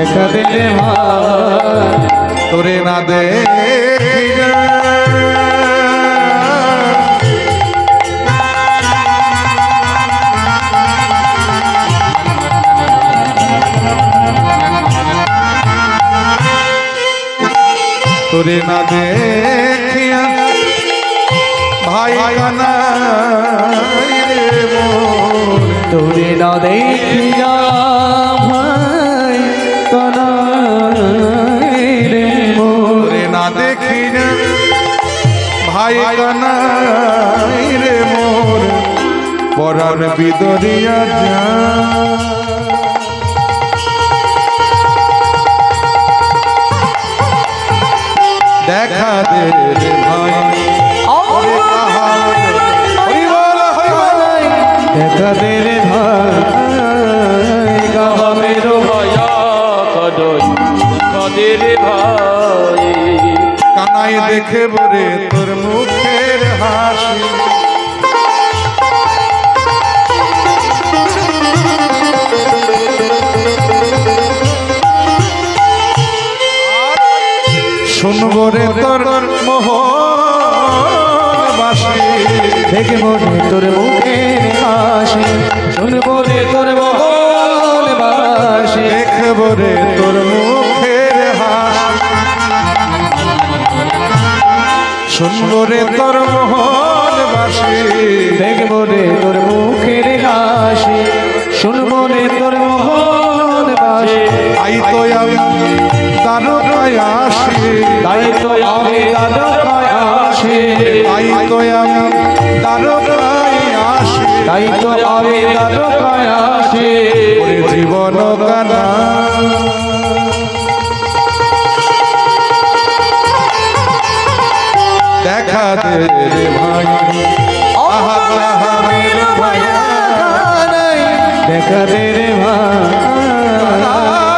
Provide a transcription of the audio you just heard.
দেখা দে রে ভাই তোরে না দেখিয়া তোরে না দেখিয়া ভাই কানাই রে মোর তোরে না দেখিয়া ভাই কানাই রে মোর তোরে না দেখিয়া ভাই কানাই রে মোর পরাণ বিদরিয়া যা দেখা দে রে ভাই ওরে পাহাড় হরিবল হরিবল দেখা দে রে ভাই গামের ভাইয়া কদই কদের ভাই কানাই দেখে বরে তোর মুখের হাসি শুনবো রে তোর মোহন বাসি দেখবো রে তোর মুখের হাসি শুনবো রে তোর মহল বাসি দেখবো রে তোর মুখের হাসি শুনবো রে তোর মোহন বাসি দেখবো রে তোর মুখের হাসি শুনবো রে তোর মহল বাসি আই তো আমি দ্বারকায় আসি তাই তো আমি দ্বারকায় আসি আই তো আমি দ্বারকায় আসি তাই তো আমি দ্বারকায় আসি ওরে জীবন কানা দেখা দে রে ভাই আহা আহা মেরে ভাইয়া দেখা দে রে ভাই